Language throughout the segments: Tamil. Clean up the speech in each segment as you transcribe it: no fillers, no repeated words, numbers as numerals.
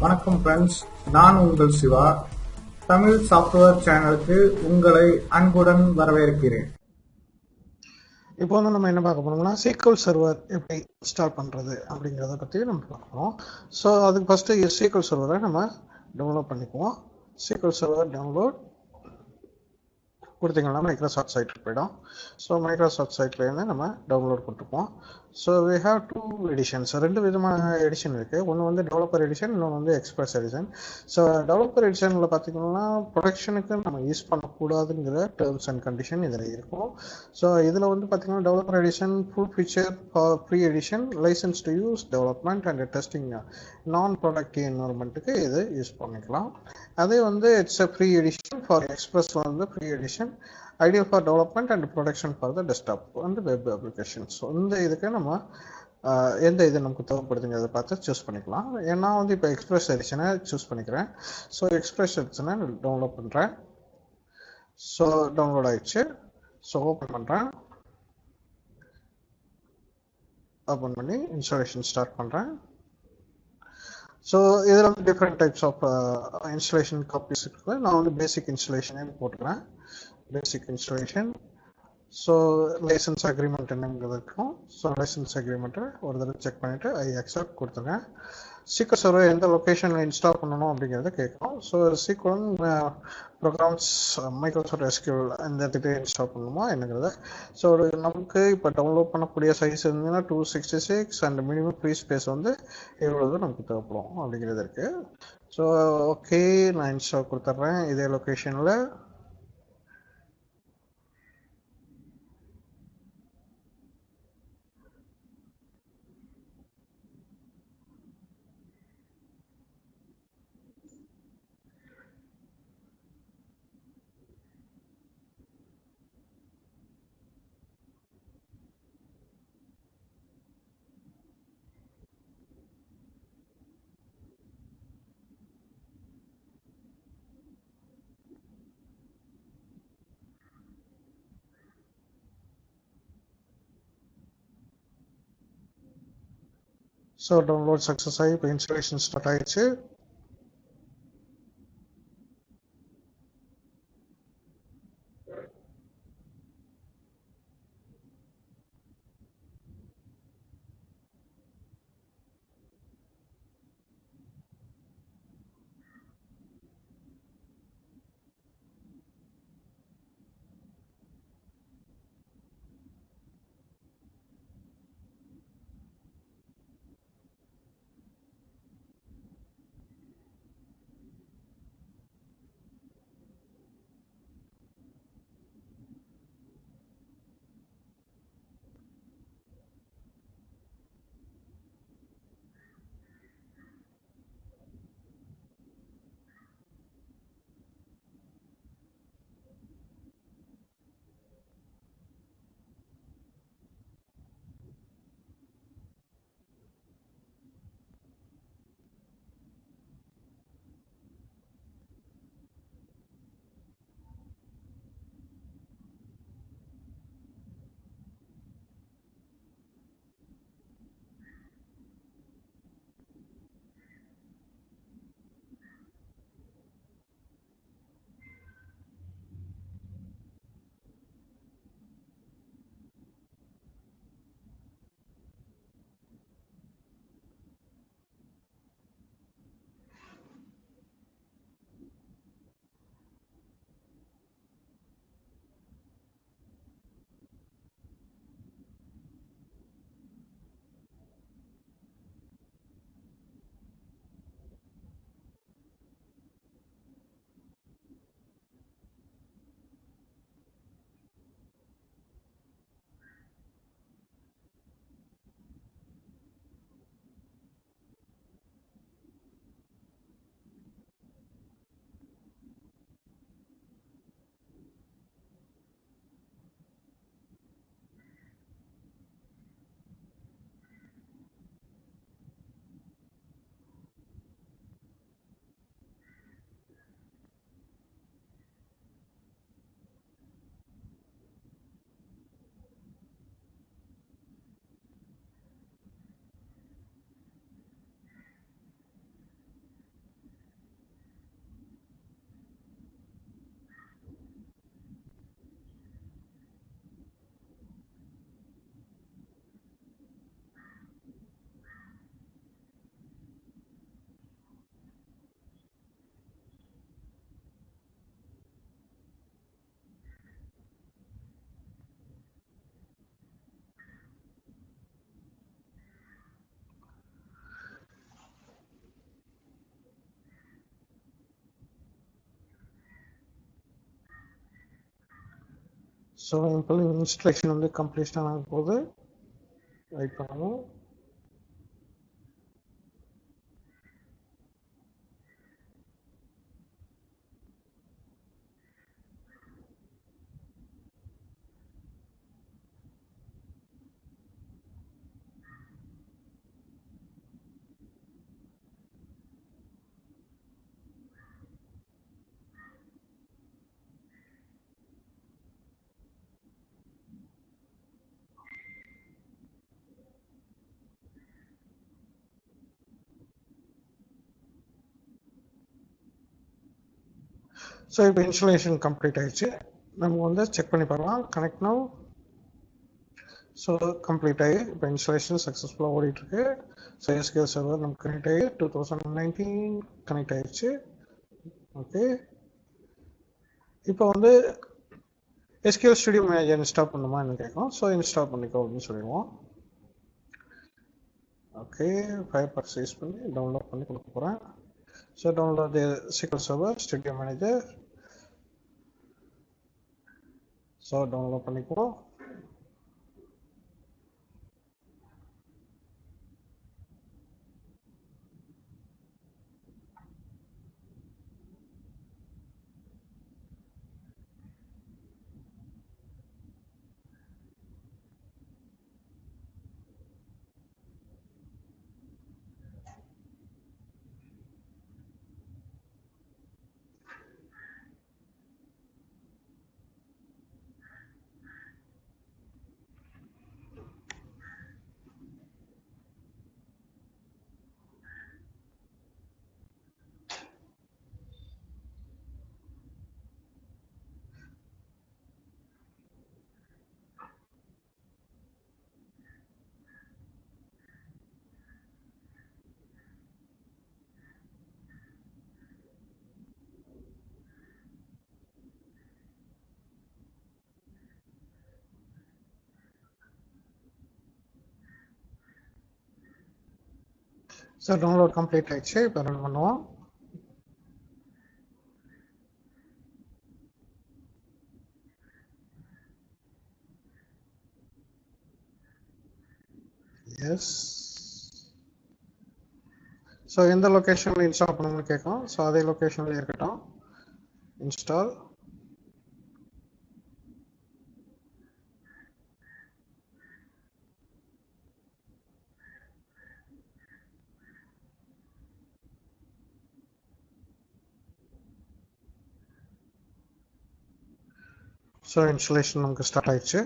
வணக்கம் ஃப்ரெண்ட்ஸ், நான் உங்கள் சிவா. தமிழ் சாஃப்ட்வேர் சேனலுக்கு உங்களை அன்புடன் வரவேற்கிறேன். இப்போ வந்து நம்ம என்ன பார்க்க போறோம்னா SQL சர்வர் எப்படி இன்ஸ்டால் பண்ணுறது அப்படிங்கிறத பற்றி நம்ம பார்க்குறோம். ஸோ அதுக்கு ஃபஸ்ட்டு SQL சர்வரை நம்ம டவுன்லோட் பண்ணிக்குவோம். SQL சர்வர் டவுன்லோட் கொடுத்தீங்கன்னா மைக்ரோசாஃப்ட் சைட்டுக்கு போயிடும். ஸோ மைக்ரோசாஃப்ட் சைட்லேருந்து நம்ம டவுன்லோட் கொடுத்துப்போம். So we have two editions, ரெண்டு விதமான எடிஷன் இருக்குது. ஒன்று வந்து டெவலப்பர் எடிஷன், இன்னொன்று வந்து எக்ஸ்பிரஸ் எடிஷன். ஸோ டெவலப்பர் எடிஷனில் பார்த்தீங்கன்னா ப்ரொடக்ஷனுக்கு நம்ம யூஸ் பண்ணக்கூடாதுங்கிற டேர்ம்ஸ் அண்ட் கண்டிஷன் இதில் இருக்கும். ஸோ இதில் வந்து பார்த்தீங்கன்னா developer edition full feature free edition, licence to use development and testing non productive என்வரன்மெண்ட்டுக்கு இது யூஸ் பண்ணிக்கலாம். அதே வந்து it's a free edition for express வந்து free edition, ideal for development and production for the desktop and web applications. So இந்த இதுக்கு நம்ம எந்த இது நமக்கு தேவைப்படுதுங்கிறத பார்த்து சூஸ் பண்ணிக்கலாம். ஏன்னா வந்து இப்போ எக்ஸ்பிரஸ் எடிஷனை சூஸ் பண்ணிக்கிறேன். ஸோ எக்ஸ்பிரஸ் எடிஷனை டவுன்லோட் பண்ணுறேன். ஸோ டவுன்லோட் ஆயிடுச்சு. ஸோ ஓப்பன் பண்ணுறேன். ஓப்பன் பண்ணி இன்ஸ்டாலேஷன் ஸ்டார்ட் பண்ணுறேன். ஸோ இதில் வந்து different types of installation copies இருக்குது. நான் வந்து பேசிக் இன்ஸ்டாலேஷனே போட்டுக்கிறேன். Basic installation. So licence agreement என்னங்கிறது இருக்கும். ஸோ லைசன்ஸ் அக்ரிமெண்ட்டை ஒரு தடவை செக் பண்ணிவிட்டு ஐ அக்செப்ட் கொடுத்துருங்க. SQL சர்வர் எந்த லொக்கேஷனில் இன்ஸ்டால் பண்ணணும் அப்படிங்கிறத கேட்கும். So SQL programs Microsoft SQL இந்த இடத்துக்கு இன்ஸ்டால் பண்ணணுமா என்னங்கிறத. ஸோ நமக்கு இப்போ டவுன்லோட் பண்ணக்கூடிய சைஸ் இருந்ததுன்னா 266 அண்ட் மினிமம் ஃப்ரீ ஸ்பேஸ் வந்து எவ்வளோ நமக்கு தேவைப்படும் அப்படிங்கிறது இருக்குது. ஸோ ஓகே, நான் இன்ஸ்டால் கொடுத்துட்றேன் இதே லொக்கேஷனில். ஸோ டவுன்லோட் சக்ஸஸ் ஆகி இப்போ இன்ஸ்டாலேஷன் ஸ்டார்ட் ஆயிடுச்சு. ஸோ இப்போ இன்ஸ்டலேஷன் வந்து கம்ப்ளீஷன் ஆக போகுது. வெயிட் பண்ணுவோம். ஸோ இப்போ இன்ஸ்டலேஷன் கம்ப்ளீட் ஆயிடுச்சு. நம்ம வந்து செக் பண்ணி பார்க்கலாம். Connect now. ஸோ கம்ப்ளீட் ஆகி இப்போ இன்ஸ்டலேஷன் சக்ஸஸ்ஃபுல்லாக ஓடிட்டுருக்கு. ஸோ SQL சர்வர் நமக்கு கனெக்ட் ஆகி 2019 கனெக்ட் ஆயிடுச்சு. ஓகே, இப்போ வந்து SQL ஸ்டுடியோ மேனேஜர் இன்ஸ்டால் பண்ணுமா என்ன கேட்கும். ஸோ இன்ஸ்டால் பண்ணிக்கோ அப்படின்னு சொல்லிடுவோம். ஓகே, ஃபயர்பாக்ஸ் யூஸ் பண்ணி டவுன்லோட் பண்ணி கொடுக்க போகிறேன். So download SQL server studio manager. So download பண்ணிக்குவோம். ஸோ டவுன்லோட் கம்ப்ளீட் ஆயிடுச்சு. இப்போ ரன் பண்ணுவோம். எஸ். ஸோ எந்த லொக்கேஷனில் இன்ஸ்டால் பண்ணணும்னு கேட்கும். ஸோ அதே லொக்கேஷனில் இருக்கட்டும். இன்ஸ்டால். ஸோ இன்ஸ்டலேஷன் நமக்கு ஸ்டார்ட் ஆயிடுச்சு.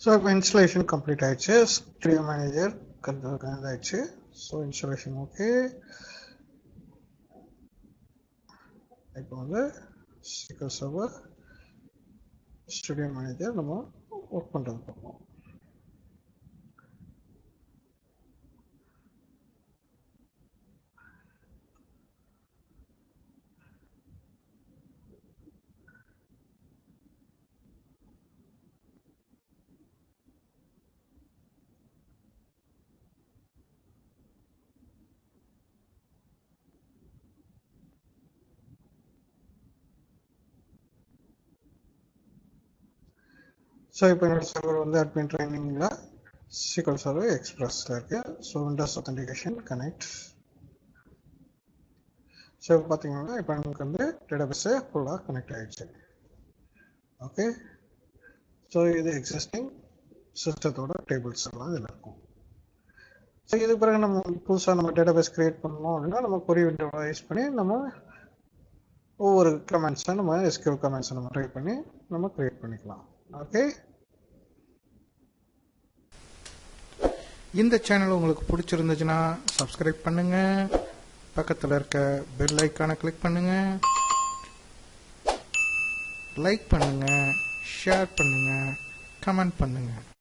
ஸோ இப்போ இன்ஸ்டலேஷன் கம்ப்ளீட் ஆயிடுச்சு. ஸ்டுடியோ மேனேஜர் கனெக்ட் ஆயிடுச்சு. So installation okay. இப்போ வந்து SQL Server ஸ்டுடியோ மேனேஜர் நம்ம ஒர்க் பண்ணுறது பார்ப்போம். ஸோ இப்போ என்னோட சர்வர் வந்து அட்மின் ட்ரைனிங்கில் SQL Server எக்ஸ்பிரஸில் இருக்கு. So Windows authentication connect. So இப்போ பார்த்தீங்கன்னா இப்போ நமக்கு வந்து டேட்டாபேஸு ஃபுல்லாக கனெக்ட் ஆகிடுச்சு. ஓகே. ஸோ இது எக்ஸிஸ்டிங் சிஸ்டத்தோட டேபிள்ஸ் எல்லாம் இதில் இருக்கும். ஸோ இதுக்கு பிறகு நம்ம புதுசாக நம்ம டேட்டாபேஸ் க்ரியேட் பண்ணணும் அப்படின்னா நம்ம கொரி விண்டோவை யூஸ் பண்ணி நம்ம ஒவ்வொரு கமெண்ட்ஸை நம்ம SQL கமெண்ட்ஸை நம்ம ட்ரை பண்ணி நம்ம க்ரியேட் பண்ணிக்கலாம். ஓகே. இந்த சேனல் உங்களுக்கு பிடிச்சிருந்துச்சுன்னா சப்ஸ்கிரைப் பண்ணுங்க, பக்கத்தில் இருக்க பெல் ஐக்கானை கிளிக் பண்ணுங்க, லைக் பண்ணுங்க, ஷேர் பண்ணுங்க, கமெண்ட் பண்ணுங்க.